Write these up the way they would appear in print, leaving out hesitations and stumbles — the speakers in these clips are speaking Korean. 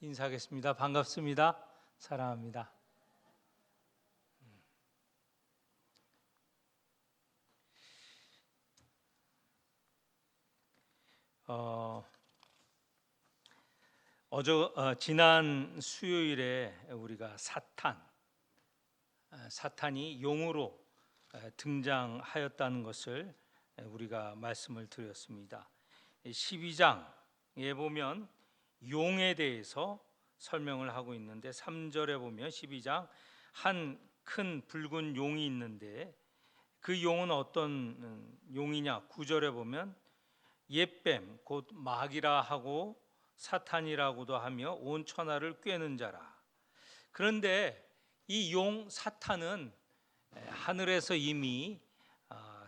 인사하겠습니다. 반갑습니다. 사랑합니다. 지난 수요일에 우리가 사탄이 용으로 등장하였다는 것을 우리가 말씀을 드렸습니다. 12장에 보면 용에 대해서 설명을 하고 있는데 3절에 보면 12장 한 큰 붉은 용이 있는데 그 용은 어떤 용이냐? 9절에 보면 옛뱀 곧 마귀라 하고 사탄이라고도 하며 온 천하를 꿰는 자라. 그런데 이 용 사탄은 하늘에서 이미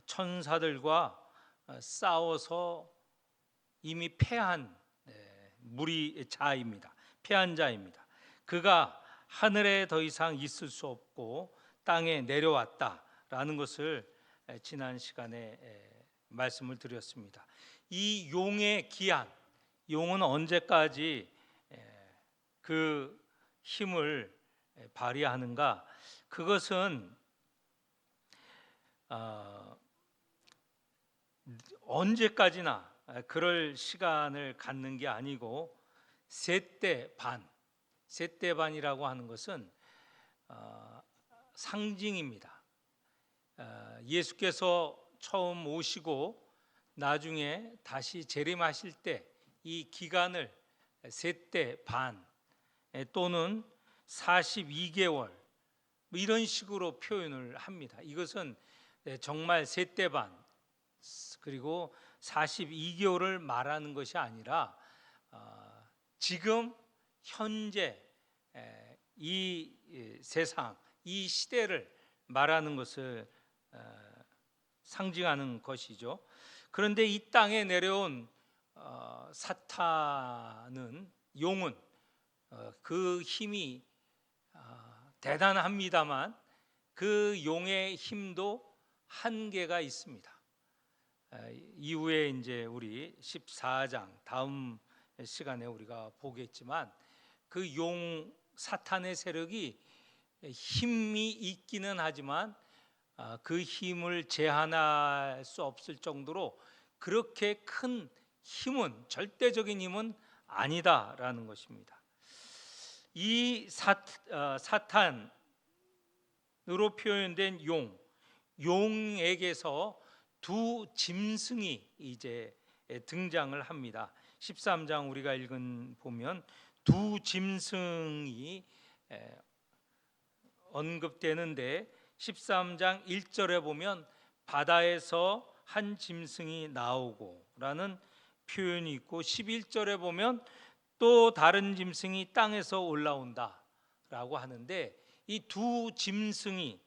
천사들과 싸워서 이미 패한 무리자입니다. 패한 자입니다. 그가 하늘에 더 이상 있을 수 없고 땅에 내려왔다라는 것을 지난 시간에 말씀을 드렸습니다. 이 용의 기한, 용은 언제까지 그 힘을 발휘하는가? 그것은 언제까지나 그럴 시간을 갖는 게 아니고 셋대반이라고 하는 것은 상징입니다. 예수께서 처음 오시고 나중에 다시 재림하실 때 이 기간을 셋대반 또는 42개월 이런 식으로 표현을 합니다. 이것은 정말 셋대반 그리고 42개월을 말하는 것이 아니라 지금 현재 이 세상 이 시대를 말하는 것을 상징하는 것이죠. 그런데 이 땅에 내려온 사탄은 용은 그 힘이 대단합니다만 그 용의 힘도 한계가 있습니다. 이후에 이제 우리 14장 다음 시간에 우리가 보겠지만 그 용 사탄의 세력이 힘이 있기는 하지만 그 힘을 제한할 수 없을 정도로 그렇게 큰 힘은 절대적인 힘은 아니다라는 것입니다. 이 사탄으로 표현된 용에게서 두 짐승이 이제 등장을 합니다. 13장 우리가 읽은 보면 두 짐승이 언급되는데 13장 1절에 보면 바다에서 한 짐승이 나오고 라는 표현이 있고 11절에 보면 또 다른 짐승이 땅에서 올라온다 라고 하는데 이 두 짐승이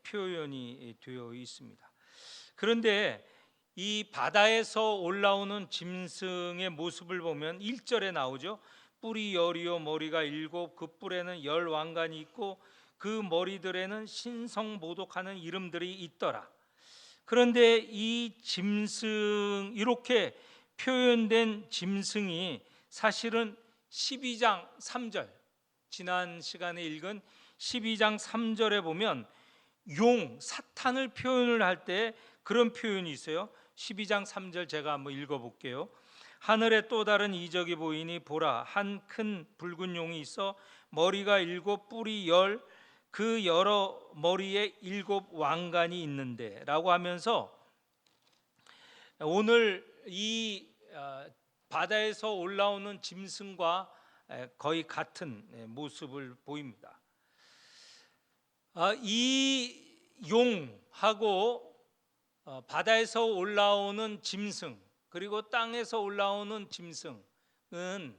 표현이 되어 있습니다. 그런데 이 바다에서 올라오는 짐승의 모습을 보면 1절에 나오죠. 뿔이 열이요 머리가 7 그 뿔에는 10 왕관이 있고 그 머리들에는 신성모독하는 이름들이 있더라. 그런데 이 짐승 이렇게 표현된 짐승이 사실은 12장 3절 지난 시간에 읽은 12장 3절에 보면 용 사탄을 표현을 할 때 그런 표현이 있어요. 12장 3절 제가 한번 읽어볼게요. 하늘에 또 다른 이적이 보이니 보라 한 큰 붉은 용이 있어 머리가 7 뿔이 10 그 여러 머리에 7 왕관이 있는데 라고 하면서 오늘 이 바다에서 올라오는 짐승과 거의 같은 모습을 보입니다. 이 용하고 바다에서 올라오는 짐승 그리고 땅에서 올라오는 짐승은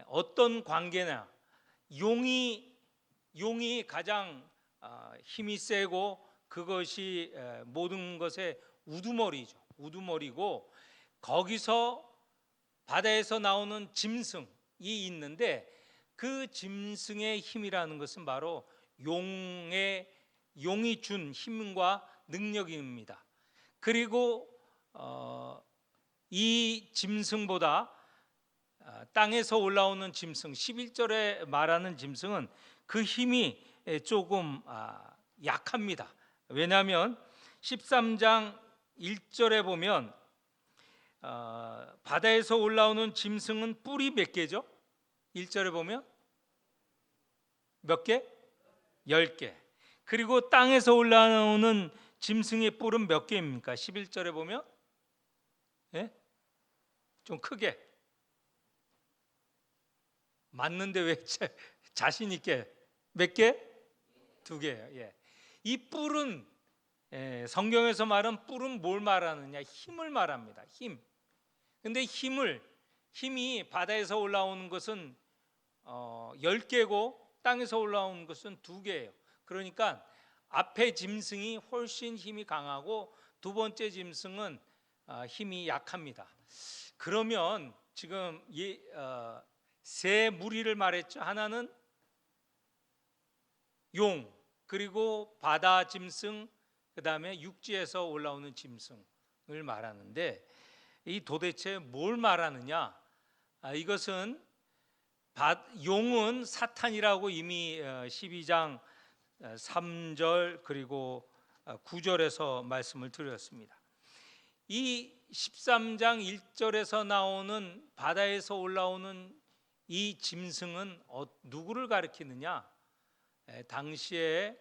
어떤 관계냐? 용이 가장 힘이 세고 그것이 모든 것의 우두머리고 거기서 바다에서 나오는 짐승이 있는데 그 짐승의 힘이라는 것은 바로 용이 준 힘과 능력입니다. 그리고 이 짐승보다 땅에서 올라오는 짐승, 11절에 말하는 짐승은 그 힘이 조금 약합니다. 왜냐하면 13장 1절에 보면 바다에서 올라오는 짐승은 뿔이 몇 개죠? 1절에 보면 몇 개? 10개. 그리고 땅에서 올라오는 짐승의 뿔은 몇 개입니까? 11절에 보면 예? 좀 크게 맞는데 왜 자신 있게 몇 개? 2개예요. 예. 이 뿔은 성경에서 말한 뿔은 뭘 말하느냐? 힘을 말합니다. 힘. 근데 힘이 바다에서 올라오는 것은 10개고 땅에서 올라오는 것은 2개예요. 그러니까 앞에 짐승이 훨씬 힘이 강하고 두 번째 짐승은 힘이 약합니다. 그러면 지금 세 무리를 말했죠. 하나는 용, 그리고 바다 짐승, 그 다음에 육지에서 올라오는 짐승을 말하는데 이 도대체 뭘 말하느냐? 이것은 용은 사탄이라고 이미 12장 3절 그리고 9절에서 말씀을 드렸습니다. 이 13장 1절에서 나오는 바다에서 올라오는 이 짐승은 누구를 가리키느냐? 당시에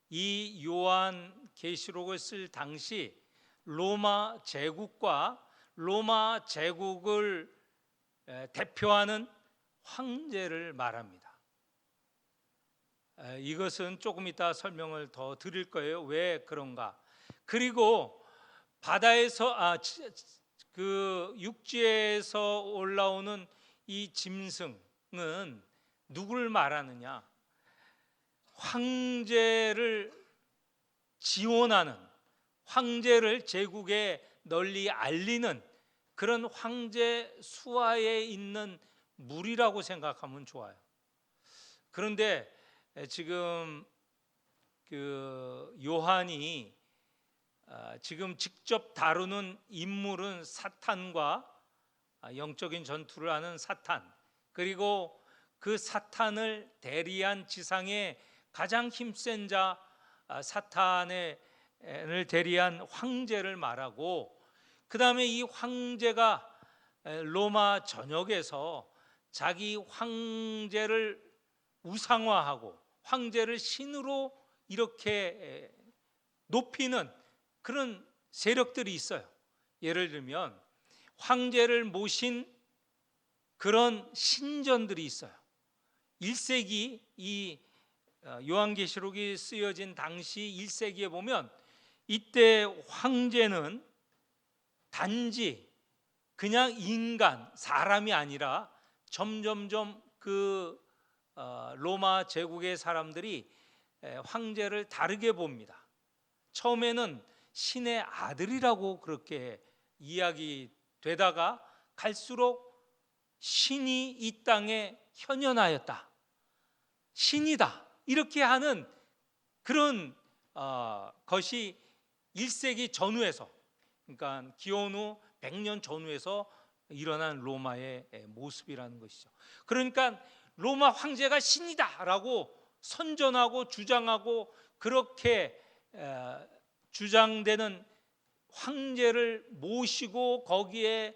이 요한 계시록을 쓸 당시 로마 제국과 로마 제국을 대표하는 황제를 말합니다. 이것은 조금 이따 설명을 더 드릴 거예요. 왜 그런가? 그리고 바다에서 그 육지에서 올라오는 이 짐승은 누구를 말하느냐? 황제를 지원하는, 황제를 제국에 널리 알리는 그런 황제 수하에 있는 무리라고 생각하면 좋아요. 그런데 지금 그 요한이 지금 직접 다루는 인물은 사탄과 영적인 전투를 하는 사탄, 그리고 그 사탄을 대리한 지상의 가장 힘센 자 사탄을 대리한 황제를 말하고, 그 다음에 이 황제가 로마 전역에서 자기 황제를 우상화하고 황제를 신으로 이렇게 높이는 그런 세력들이 있어요. 예를 들면 황제를 모신 그런 신전들이 있어요. 1세기 이 요한계시록이 쓰여진 당시 1세기에 보면 이때 황제는 단지 그냥 인간, 사람이 아니라 점점점 그 로마 제국의 사람들이 황제를 다르게 봅니다. 처음에는 신의 아들이라고 그렇게 이야기되다가 갈수록 신이 이 땅에 현현하였다, 신이다, 이렇게 하는 그런 것이 1세기 전후에서, 그러니까 기원 후 100년 전후에서 일어난 로마의 모습이라는 것이죠. 그러니까 로마 황제가 신이다라고 선전하고 주장하고 그렇게 주장되는 황제를 모시고 거기에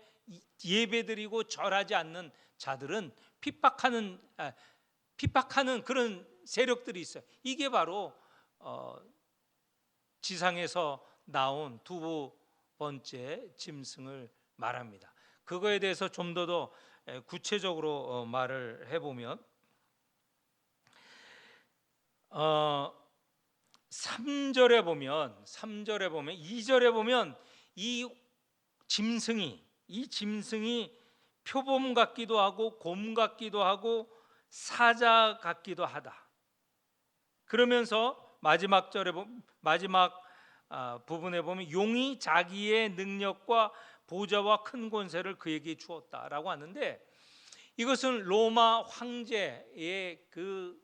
예배드리고 절하지 않는 자들은 핍박하는 그런 세력들이 있어요. 이게 바로 지상에서 나온 두 번째 짐승을 말합니다. 그거에 대해서 좀 더 구체적으로 말을 해보면 3절에 보면 2절에 보면 이 짐승이 표범 같기도 하고 곰 같기도 하고 사자 같기도 하다. 그러면서 마지막 부분에 보면 용이 자기의 능력과 보좌와 큰 권세를 그에게 주었다라고 하는데, 이것은 로마 황제의 그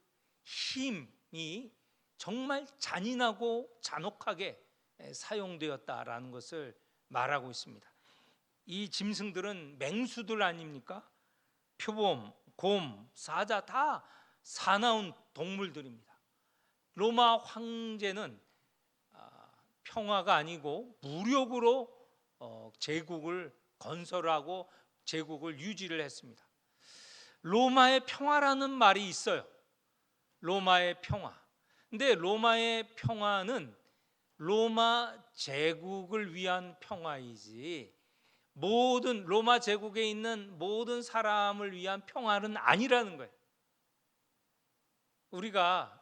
힘이 정말 잔인하고 잔혹하게 사용되었다라는 것을 말하고 있습니다. 이 짐승들은 맹수들 아닙니까? 표범, 곰, 사자 다 사나운 동물들입니다. 로마 황제는 평화가 아니고 무력으로 제국을 건설하고 제국을 유지를 했습니다. 로마의 평화라는 말이 있어요. 로마의 평화. 근데 로마의 평화는 로마 제국을 위한 평화이지 모든 로마 제국에 있는 모든 사람을 위한 평화는 아니라는 거예요. 우리가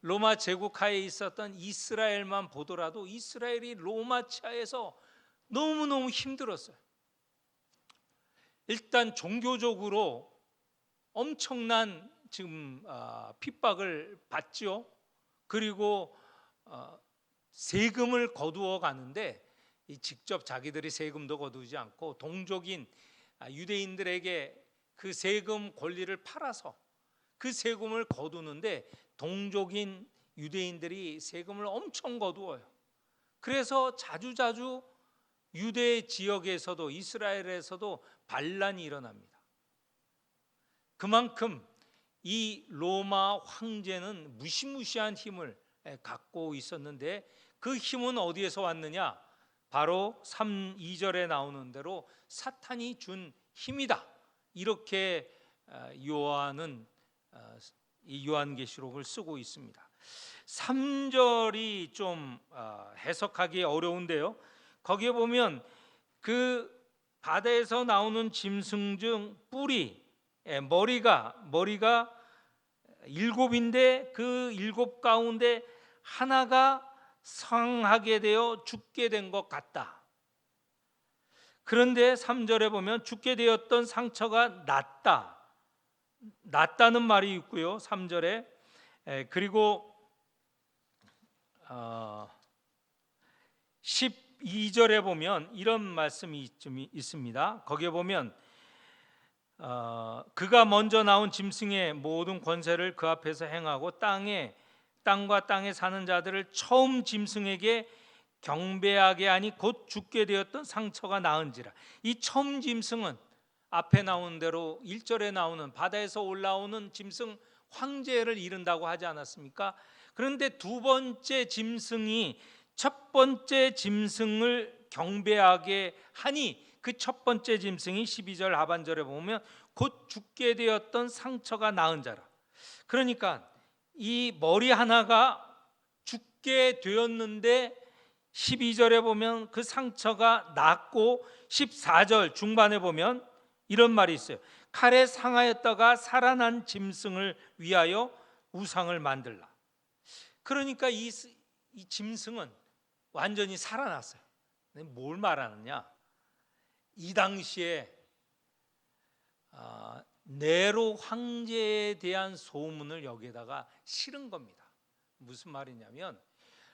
로마 제국 하에 있었던 이스라엘만 보더라도 이스라엘이 로마 치하에서 너무너무 힘들었어요. 일단 종교적으로 엄청난 지금 핍박을 받죠. 그리고 세금을 거두어 가는데 직접 자기들이 세금도 거두지 않고 동족인 유대인들에게 그 세금 권리를 팔아서 그 세금을 거두는데 동족인 유대인들이 세금을 엄청 거두어요. 그래서 자주자주 유대 지역에서도 이스라엘에서도 반란이 일어납니다. 그만큼 이 로마 황제는 무시무시한 힘을 갖고 있었는데 그 힘은 어디에서 왔느냐? 바로 2절에 나오는 대로 사탄이 준 힘이다. 이렇게 요한은 이 요한계시록을 쓰고 있습니다. 3절이 좀 해석하기 어려운데요. 거기에 보면 그 바다에서 나오는 짐승 중 뿔이 머리가 7인데 그 7 가운데 하나가 상하게 되어 죽게 된 것 같다. 그런데 3절에 보면 죽게 되었던 상처가 낫다는 말이 있고요. 3절에 그리고 12절에 보면 이런 말씀이 좀 있습니다. 거기에 보면 그가 먼저 나온 짐승의 모든 권세를 그 앞에서 행하고 땅과 땅에 사는 자들을 처음 짐승에게 경배하게 하니 곧 죽게 되었던 상처가 나은지라. 이 처음 짐승은 앞에 나온 대로 1절에 나오는 바다에서 올라오는 짐승 황제를 이른다고 하지 않았습니까? 그런데 두 번째 짐승이 첫 번째 짐승을 경배하게 하니 그 첫 번째 짐승이 12절 하반절에 보면 곧 죽게 되었던 상처가 나은 자라. 그러니까 이 머리 하나가 죽게 되었는데 12절에 보면 그 상처가 낫고 14절 중반에 보면 이런 말이 있어요. 칼에 상하였다가 살아난 짐승을 위하여 우상을 만들라. 그러니까 이 짐승은 완전히 살아났어요. 뭘 말하느냐? 이 당시에 네로 황제에 대한 소문을 여기에다가 실은 겁니다. 무슨 말이냐면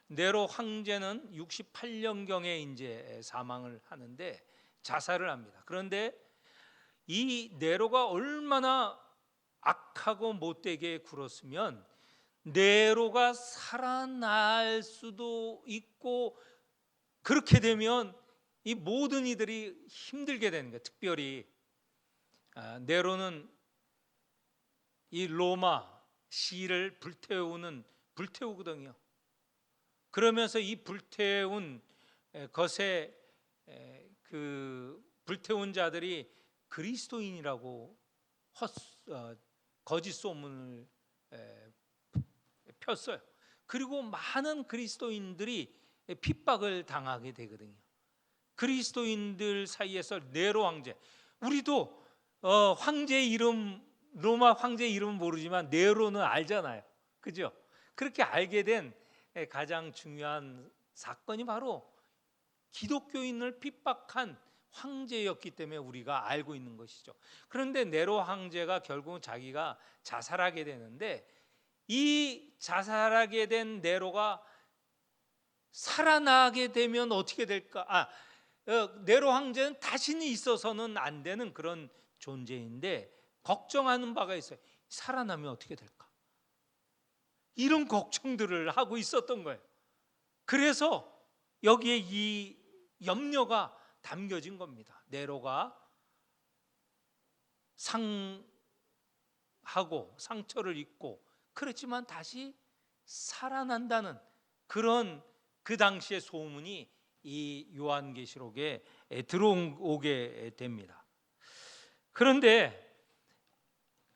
네로 황제는 68년경에 이제 사망을 하는데 자살을 합니다. 그런데 이 네로가 얼마나 악하고 못되게 굴었으면 네로가 살아날 수도 있고 그렇게 되면 이 모든 이들이 힘들게 되는 거예요. 특별히 네로는 이 로마 시를 불태우거든요. 그러면서 이 불태운 것에 그 불태운 자들이 그리스도인이라고 거짓 소문을 폈어요. 그리고 많은 그리스도인들이 핍박을 당하게 되거든요. 그리스도인들 사이에서 네로 황제, 우리도 황제 이름, 로마 황제 이름은 모르지만 네로는 알잖아요. 그죠? 그렇게 알게 된 가장 중요한 사건이 바로 기독교인을 핍박한 황제였기 때문에 우리가 알고 있는 것이죠. 그런데 네로 황제가 결국 자기가 자살하게 되는데 이 자살하게 된 네로가 살아나게 되면 어떻게 될까? 네로 황제는 다시는 있어서는 안 되는 그런 존재인데 걱정하는 바가 있어요. 살아나면 어떻게 될까? 이런 걱정들을 하고 있었던 거예요. 그래서 여기에 이 염려가 담겨진 겁니다. 네로가 상하고 상처를 입고 그렇지만 다시 살아난다는 그런 그 당시의 소문이 이 요한계시록에 들어오게 됩니다. 그런데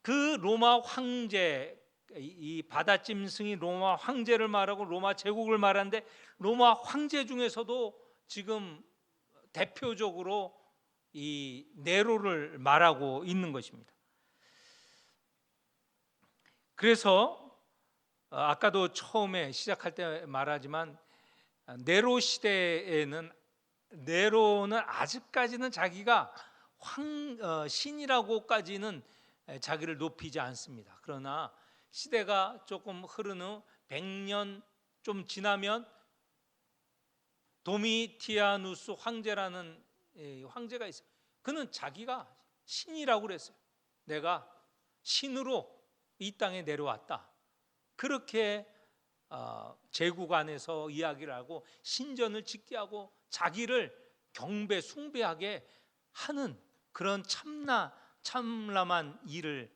그 로마 황제, 이 바다짐승이 로마 황제를 말하고 로마 제국을 말하는데 로마 황제 중에서도 지금 대표적으로 이 네로를 말하고 있는 것입니다. 그래서 아까도 처음에 시작할 때 말하지만 네로 시대에는 네로는 아직까지는 자기가 신이라고까지는 자기를 높이지 않습니다. 그러나 시대가 조금 흐른 후 100년 좀 지나면 도미티아누스 황제라는 황제가 있어요. 그는 자기가 신이라고 그랬어요. 내가 신으로 이 땅에 내려왔다. 그렇게 제국 안에서 이야기를 하고 신전을 짓게 하고 자기를 경배 숭배하게 하는 그런 참람한 일을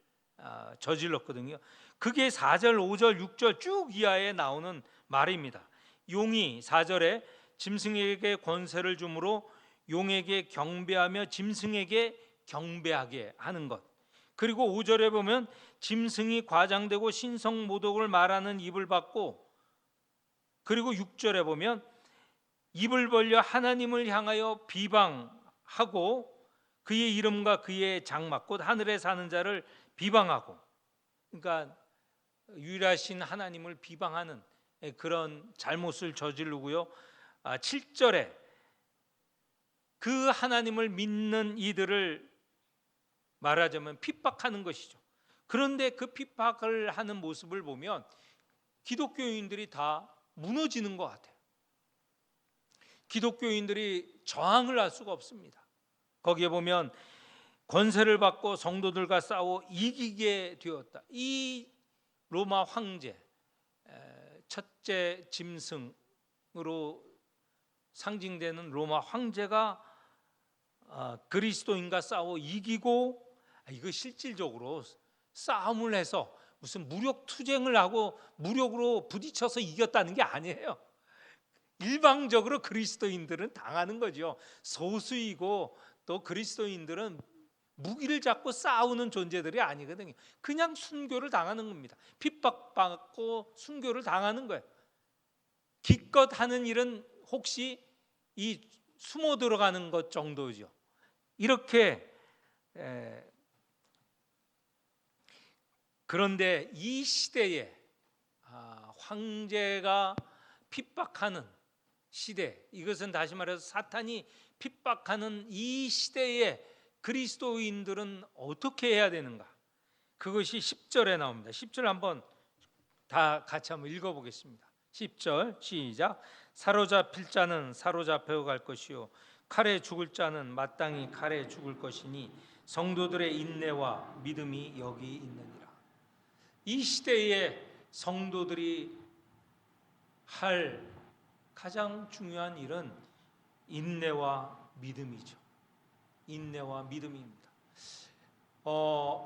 저질렀거든요. 그게 4절, 5절, 6절 쭉 이하에 나오는 말입니다. 용이 4절에 짐승에게 권세를 주므로 용에게 경배하며 짐승에게 경배하게 하는 것. 그리고 5절에 보면 짐승이 과장되고 신성 모독을 말하는 입을 받고, 그리고 6절에 보면 입을 벌려 하나님을 향하여 비방하고 그의 이름과 그의 장막 곧 하늘에 사는 자를 비방하고, 그러니까 유일하신 하나님을 비방하는 그런 잘못을 저지르고요. 7절에 그 하나님을 믿는 이들을 말하자면 핍박하는 것이죠. 그런데 그 핍박을 하는 모습을 보면 기독교인들이 다 무너지는 것 같아요. 기독교인들이 저항을 할 수가 없습니다. 거기에 보면 권세를 받고 성도들과 싸워 이기게 되었다. 이 로마 황제, 첫째 짐승으로 상징되는 로마 황제가 그리스도인과 싸워 이기고, 이거 실질적으로 싸움을 해서 무슨 무력 투쟁을 하고 무력으로 부딪혀서 이겼다는 게 아니에요. 일방적으로 그리스도인들은 당하는 거죠. 소수이고 또 그리스도인들은 무기를 잡고 싸우는 존재들이 아니거든요. 그냥 순교를 당하는 겁니다. 핍박받고 순교를 당하는 거예요. 기껏 하는 일은 혹시 이 숨어 들어가는 것 정도죠. 이렇게 그런데 이 시대에 황제가 핍박하는 시대, 이것은 다시 말해서 사탄이 핍박하는 이 시대에 그리스도인들은 어떻게 해야 되는가? 그것이 10절에 나옵니다. 10절 한번 다 같이 한번 읽어보겠습니다. 10절 시작. 사로잡힐 자는 사로잡혀 갈 것이요 칼에 죽을 자는 마땅히 칼에 죽을 것이니 성도들의 인내와 믿음이 여기 있느니라. 이 시대에 성도들이 할 가장 중요한 일은 인내와 믿음이죠. 인내와 믿음입니다.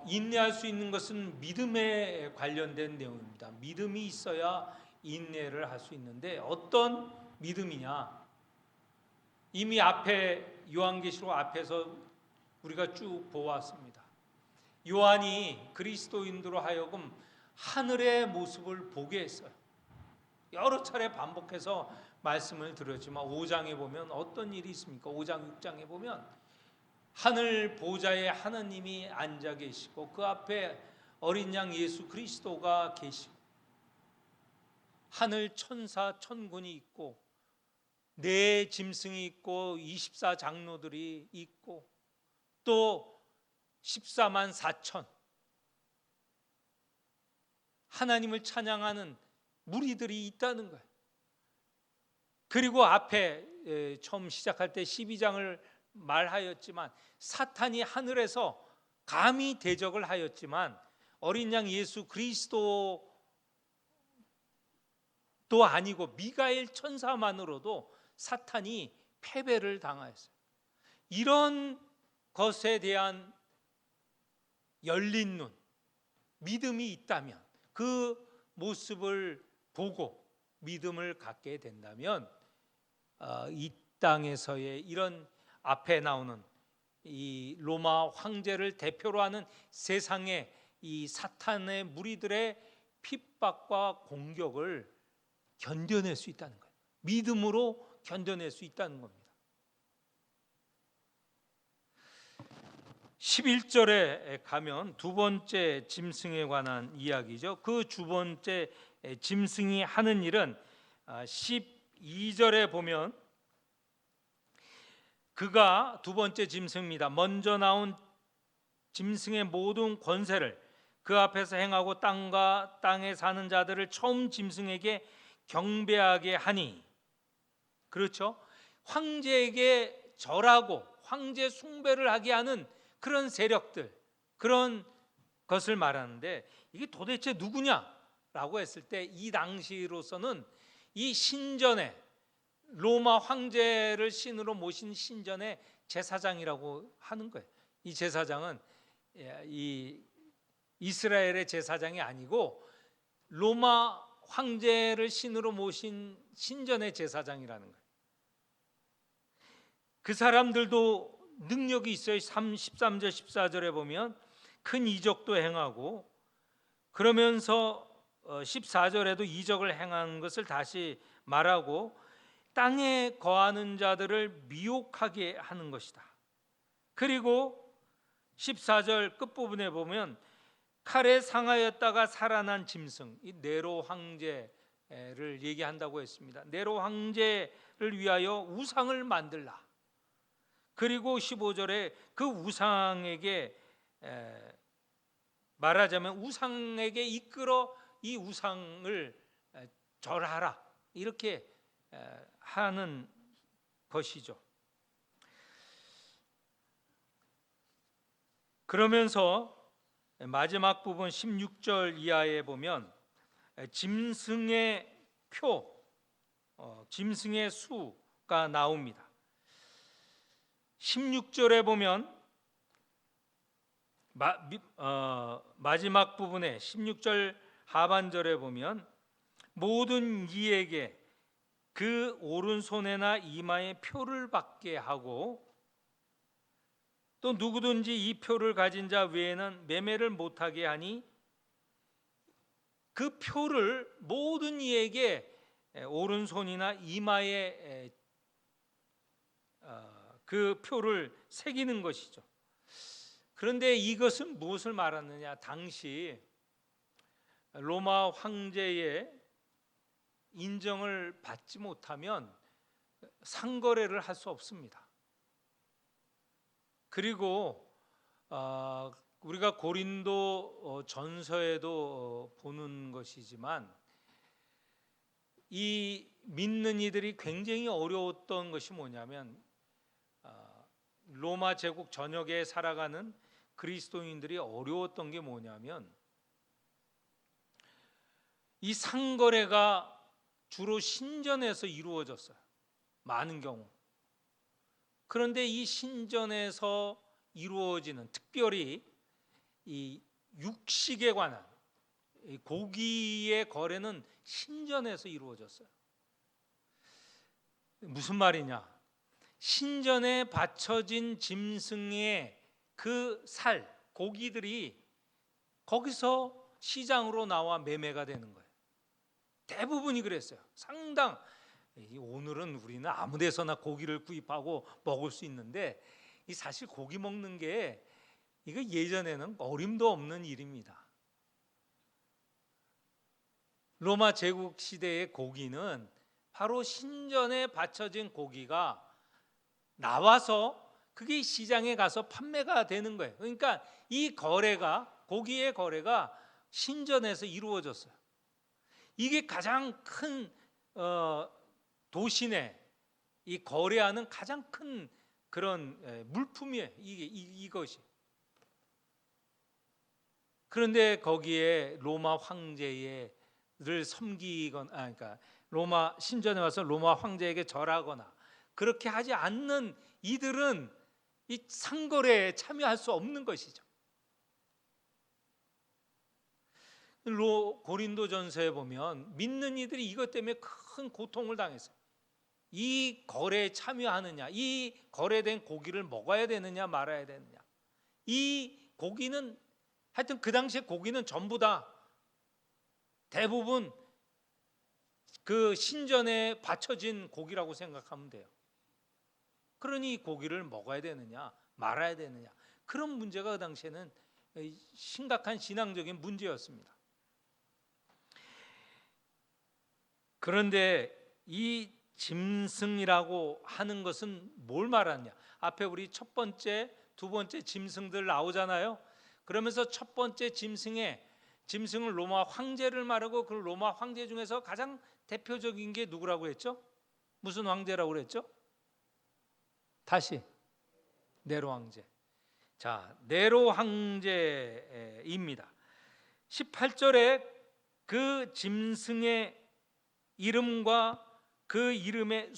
인내할 수 있는 것은 믿음에 관련된 내용입니다. 믿음이 있어야 인내를 할 수 있는데 어떤 믿음이냐? 이미 앞에 요한계시록 앞에서 우리가 쭉 보았습니다. 요한이 그리스도인들로 하여금 하늘의 모습을 보게 했어요. 여러 차례 반복해서 말씀을 드렸지만 5장에 보면 어떤 일이 있습니까? 5장 6장에 보면 하늘 보좌에 하나님이 앉아 계시고 그 앞에 어린 양 예수 그리스도가 계시고 하늘 천사 천군이 있고 네 짐승이 있고 24장로들이 있고 또 14만 4천 하나님을 찬양하는 무리들이 있다는 거예요. 그리고 앞에 처음 시작할 때 12장을 말하였지만 사탄이 하늘에서 감히 대적을 하였지만 어린 양 예수 그리스도도 아니고 미가엘 천사만으로도 사탄이 패배를 당하였어요. 이런 것에 대한 열린 눈, 믿음이 있다면, 그 모습을 보고 믿음을 갖게 된다면 이 땅에서의 이런 앞에 나오는 이 로마 황제를 대표로 하는 세상의 이 사탄의 무리들의 핍박과 공격을 견뎌낼 수 있다는 거예요. 믿음으로 견뎌낼 수 있다는 겁니다. 11절에 가면 두 번째 짐승에 관한 이야기죠. 그 두 번째 짐승이 하는 일은 12절에 보면 그가 두 번째 짐승입니다. 먼저 나온 짐승의 모든 권세를 그 앞에서 행하고 땅과 땅에 사는 자들을 처음 짐승에게 경배하게 하니, 그렇죠? 황제에게 절하고 황제 숭배를 하게 하는 그런 세력들, 그런 것을 말하는데, 이게 도대체 누구냐라고 했을 때 이 당시로서는 이 신전에 로마 황제를 신으로 모신 신전의 제사장이라고 하는 거예요. 이 제사장은 이 이스라엘의 제사장이 아니고 로마 황제를 신으로 모신 신전의 제사장이라는 거예요. 그 사람들도 능력이 있어요. 13절 14절에 보면 큰 이적도 행하고, 그러면서 14절에도 이적을 행한 것을 다시 말하고 땅에 거하는 자들을 미혹하게 하는 것이다. 그리고 14절 끝부분에 보면 칼에 상하였다가 살아난 짐승, 이 네로 황제를 얘기한다고 했습니다. 네로 황제를 위하여 우상을 만들라. 그리고 15절에 그 우상에게 말하자면 우상에게 이끌어 이 우상을 절하라, 이렇게 하는 것이죠. 그러면서 마지막 부분 16절 이하에 보면 짐승의 표, 짐승의 수가 나옵니다. 16절에 보면 마지막 부분에 16절 하반절에 보면 모든 이에게 그 오른손에나 이마에 표를 받게 하고 또 누구든지 이 표를 가진 자 외에는 매매를 못하게 하니, 그 표를 모든 이에게 오른손이나 이마에 그 표를 새기는 것이죠. 그런데 이것은 무엇을 말하느냐? 당시 로마 황제의 인정을 받지 못하면 상거래를 할 수 없습니다. 그리고 우리가 고린도 전서에도 보는 것이지만 이 믿는 이들이 굉장히 어려웠던 것이 뭐냐면 로마 제국 전역에 살아가는 그리스도인들이 어려웠던 게 뭐냐면 이 상거래가 주로 신전에서 이루어졌어요. 많은 경우. 그런데 이 신전에서 이루어지는, 특별히 이 육식에 관한 고기의 거래는 신전에서 이루어졌어요. 무슨 말이냐? 신전에 바쳐진 짐승의 그 살, 고기들이 거기서 시장으로 나와 매매가 되는 거예요. 대부분이 그랬어요. 오늘은 우리는 아무 데서나 고기를 구입하고 먹을 수 있는데, 이 사실 고기 먹는 게 이거 예전에는 어림도 없는 일입니다. 로마 제국 시대의 고기는 바로 신전에 바쳐진 고기가 나와서 그게 시장에 가서 판매가 되는 거예요. 그러니까 이 거래가, 고기의 거래가 신전에서 이루어졌어요. 이게 가장 큰 도시 내 이 거래하는 가장 큰 그런 물품이에요. 이것이. 그런데 거기에 로마 황제를 섬기거나, 그러니까 로마 신전에 와서 로마 황제에게 절하거나 그렇게 하지 않는 이들은 이 상거래에 참여할 수 없는 것이죠. 고린도전서에 보면 믿는 이들이 이것 때문에 큰 고통을 당했어요. 이 거래에 참여하느냐, 이 거래된 고기를 먹어야 되느냐 말아야 되느냐. 이 고기는 하여튼 그 당시에 고기는 전부 다 대부분 그 신전에 바쳐진 고기라고 생각하면 돼요. 그러니 이 고기를 먹어야 되느냐 말아야 되느냐, 그런 문제가 그 당시에는 심각한 신앙적인 문제였습니다. 그런데 이 짐승이라고 하는 것은 뭘 말하느냐? 앞에 우리 첫 번째, 두 번째 짐승들 나오잖아요. 그러면서 첫 번째 짐승을 로마 황제를 말하고, 그 로마 황제 중에서 가장 대표적인 게 누구라고 했죠? 무슨 황제라고 그랬죠? 다시 네로 황제. 자, 네로 황제입니다. 18절에 그 짐승의 이름과 그 이름의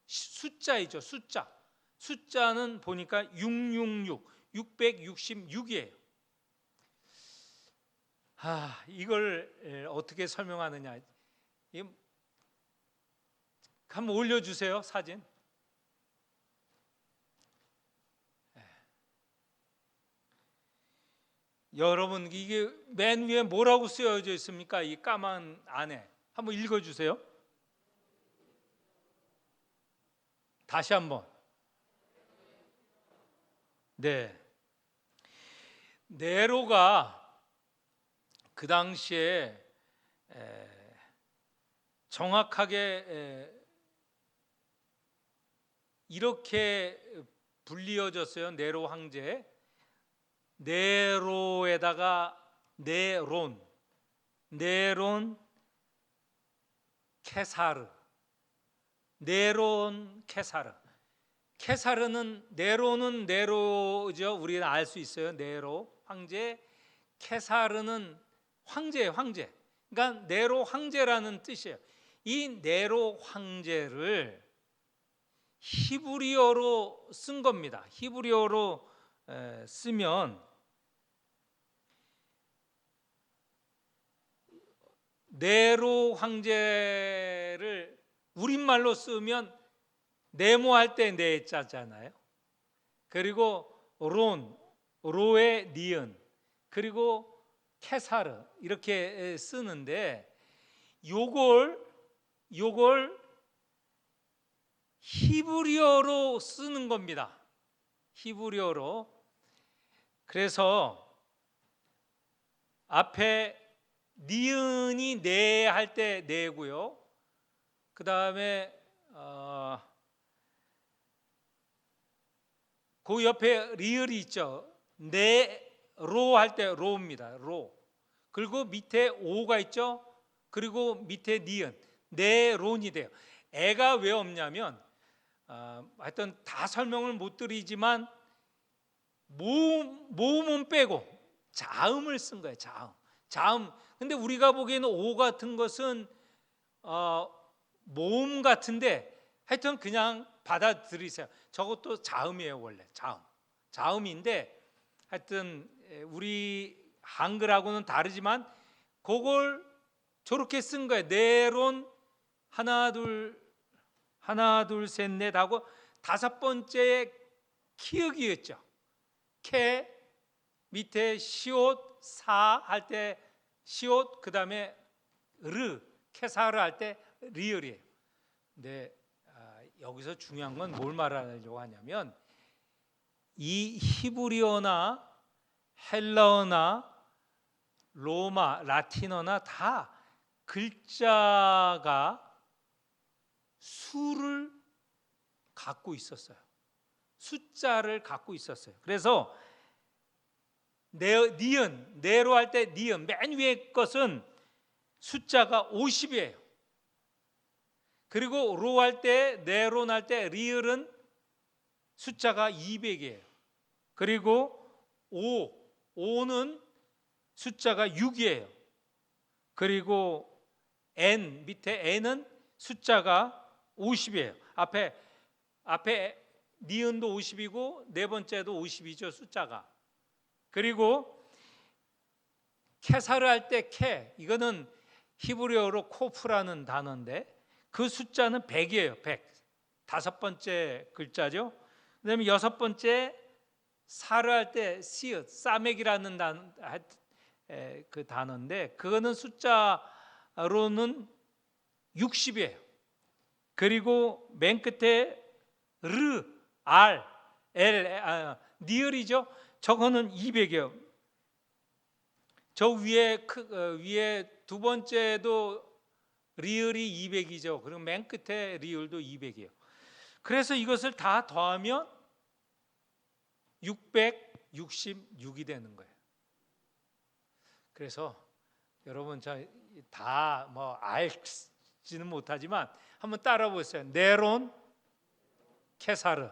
숫자이죠. 숫자는 보니까 666이에요. 이걸 어떻게 설명하느냐? 한번 올려주세요, 사진. 여러분, 이게 맨 위에 뭐라고 쓰여져 있습니까? 이 까만 안에 한번 읽어주세요. 다시 한번. 네, 네로가 그 당시에 정확하게 이렇게 불리어졌어요. 네로 황제. 네로에다가 네론 케사르. 네론 케사르. 케사르는 네로는 네로죠. 우리는 알 수 있어요. 네로 황제. 케사르는 황제예요. 황제. 그러니까 네로 황제라는 뜻이에요. 이 네로 황제를 히브리어로 쓴 겁니다. 히브리어로 쓰면 네로 황제를 우리말로 쓰면 네모할 때 네자잖아요. 그리고 로의 니은, 그리고 케사르 이렇게 쓰는데, 요걸 히브리어로 쓰는 겁니다. 히브리어로. 그래서 앞에 니은이 네 할 때 네고요. 그 다음에 그 옆에 리을이 있죠. 네로 할 때 로입니다. 로. 그리고 밑에 오가 있죠. 그리고 밑에 니은, 네론이 돼요. 애가 왜 없냐면 하여튼 다 설명을 못 드리지만 모음은 빼고 자음을 쓴 거예요. 자음. 근데 우리가 보기에는 오 같은 것은 모음 같은데 하여튼 그냥 받아들이세요. 저것도 자음이에요. 원래 자음인데 하여튼 우리 한글하고는 다르지만 그걸 저렇게 쓴 거예요. 네론 하나 둘 셋 넷 하고 다섯 번째에 키읔이었죠. 케 밑에 시옷 사 할 때 시옷, 그 다음에 르 케사르 할 때 리을이에요. 근데 여기서 중요한 건 뭘 말하려고 하냐면 이 히브리어나 헬라어나 로마 라틴어나 다 글자가 수를 갖고 있었어요. 숫자를 갖고 있었어요. 그래서 니은, 네로 할 때 니은 맨 위에 것은 숫자가 50이에요. 그리고 로 할 때, 네론 할 때 리을은 숫자가 200이에요. 그리고 오는 숫자가 6이에요. 그리고 N 밑에 N은 숫자가 50이에요. 앞에 니은도 50이고 네 번째도 50이죠, 숫자가. 그리고 케사르 할 때 케, 이거는 히브리어로 코프라는 단어인데 그 숫자는 100이에요. 100. 다섯 번째 글자죠. 그다음에 여섯 번째 사르 할 때 시읒, 사맥이라는 그 단어인데 그거는 숫자로는 60이에요. 그리고 맨 끝에 르, 알, 엘, 니을이죠. 저거는 200이에요. 저 위에 두 번째도 리을이 200이죠. 그리고 맨 끝에 리을도 200이에요. 그래서 이것을 다 더하면 666이 되는 거예요. 그래서 여러분 다 뭐 알지는 못하지만 한번 따라 보세요. 네론 케사르.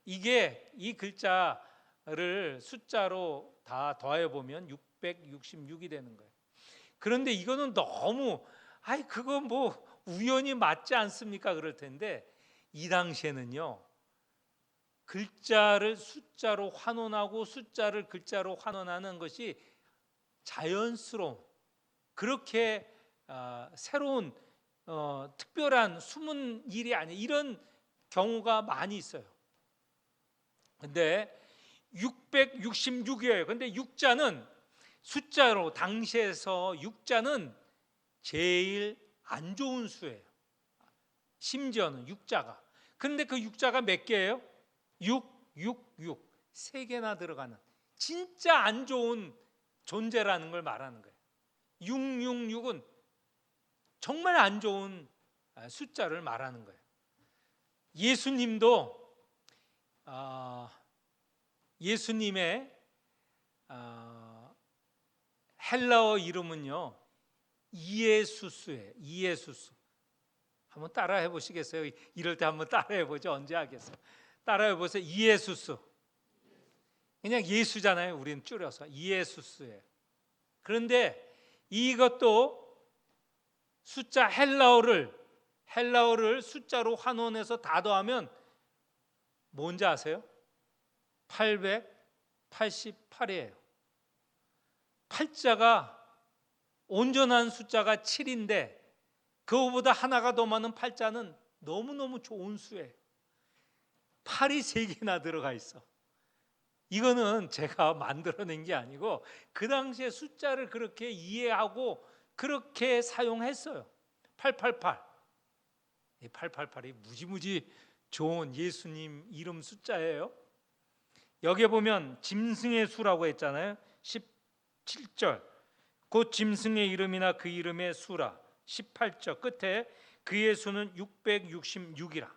이게 이 글자를 숫자로 다 더해 보면 666이 되는 거예요. 그런데 이거는 너무 그거 뭐 우연히 맞지 않습니까? 그럴 텐데 이 당시에는요. 글자를 숫자로 환원하고 숫자를 글자로 환원하는 것이 자연스러운 그렇게 새로운 특별한 숨은 일이 아니에요. 이런 경우가 많이 있어요. 근데 666이에요. 근데 육자는 숫자로 당시에서 육자는 제일 안 좋은 수예요. 심지어는 육자가. 그런데 그 육자가 몇 개예요? 666. 세 개나 들어가는 진짜 안 좋은 존재라는 걸 말하는 거예요. 666은 정말 안 좋은 숫자를 말하는 거예요. 예수님도 예수님의 헬라어 이름은요 이에수스예요. 이에수스. 한번 따라해 보시겠어요? 이럴 때 한번 따라해 보죠. 언제 하겠어요? 따라해 보세요. 이에수스. 그냥 예수잖아요. 우리는 줄여서 이에수스예요. 그런데 이것도 숫자 헬라어를 숫자로 환원해서 다 더하면 뭔지 아세요? 888이에요. 팔자가 온전한 숫자가 7인데 그거보다 하나가 더 많은 팔자는 너무너무 좋은 수예요. 8이 3개나 들어가 있어. 이거는 제가 만들어낸 게 아니고 그 당시에 숫자를 그렇게 이해하고 그렇게 사용했어요. 888. 이 888이 무지무지 좋은 예수님 이름 숫자예요. 여기에 보면 짐승의 수라고 했잖아요. 17절. 곧 짐승의 이름이나 그 이름의 수라. 18절 끝에 그의 수는 666이라.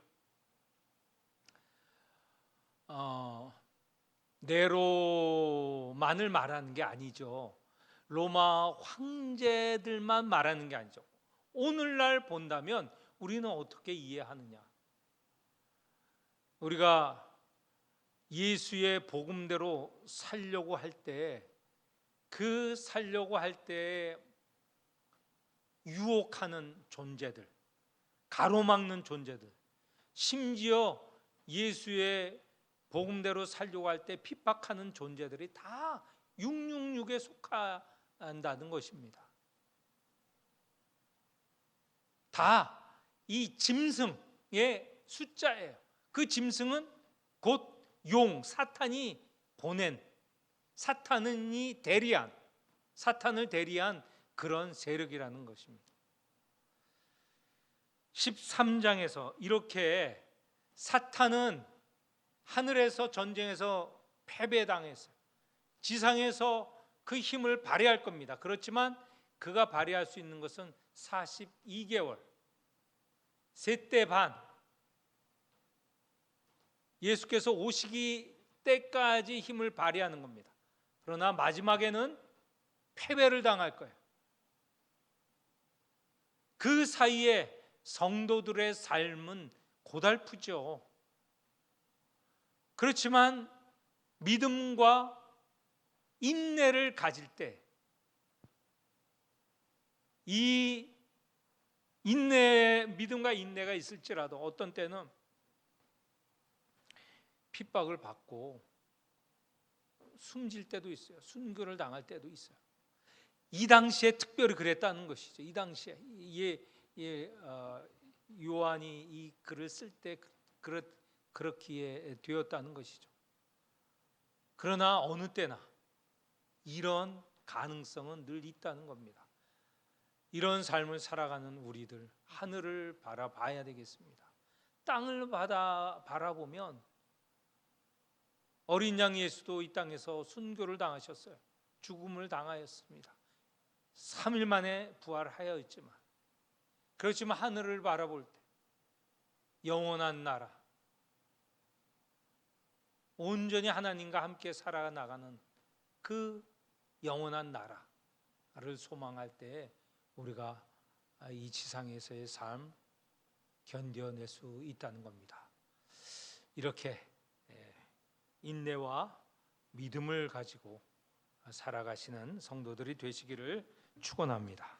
네로만을 말하는 게 아니죠. 로마 황제들만 말하는 게 아니죠. 오늘날 본다면 우리는 어떻게 이해하느냐? 우리가 예수의 복음대로 살려고 할 때 그 살려고 할 때 유혹하는 존재들, 가로막는 존재들, 심지어 예수의 복음대로 살려고 할 때 핍박하는 존재들이 다 666에 속한다는 것입니다. 다 이 짐승의 숫자예요. 그 짐승은 곧 용, 사탄이 보낸, 사탄이 대리한, 사탄을 대리한 그런 세력이라는 것입니다. 13장에서 이렇게 사탄은 하늘에서 전쟁에서 패배당했어요. 지상에서 그 힘을 발휘할 겁니다. 그렇지만 그가 발휘할 수 있는 것은 42개월, 셋대 반, 예수께서 오시기 때까지 힘을 발휘하는 겁니다. 그러나 마지막에는 패배를 당할 거예요. 그 사이에 성도들의 삶은 고달프죠. 그렇지만 믿음과 인내를 가질 때 이 믿음과 인내가 있을지라도 어떤 때는 핍박을 받고 숨질 때도 있어요. 순교를 당할 때도 있어요. 이 당시에 특별히 그랬다는 것이죠. 이 당시에 요한이 이 글을 쓸 때 그렇기에 되었다는 것이죠. 그러나 어느 때나 이런 가능성은 늘 있다는 겁니다. 이런 삶을 살아가는 우리들, 하늘을 바라봐야 되겠습니다. 땅을 바라보면 어린 양 예수도 이 땅에서 순교를 당하셨어요. 죽음을 당하였습니다. 3일 만에 부활하였지만, 그렇지만 하늘을 바라볼 때 영원한 나라, 온전히 하나님과 함께 살아나가는 그 영원한 나라를 소망할 때 우리가 이 지상에서의 삶 견뎌낼 수 있다는 겁니다. 이렇게 인내와 믿음을 가지고 살아가시는 성도들이 되시기를 축원합니다.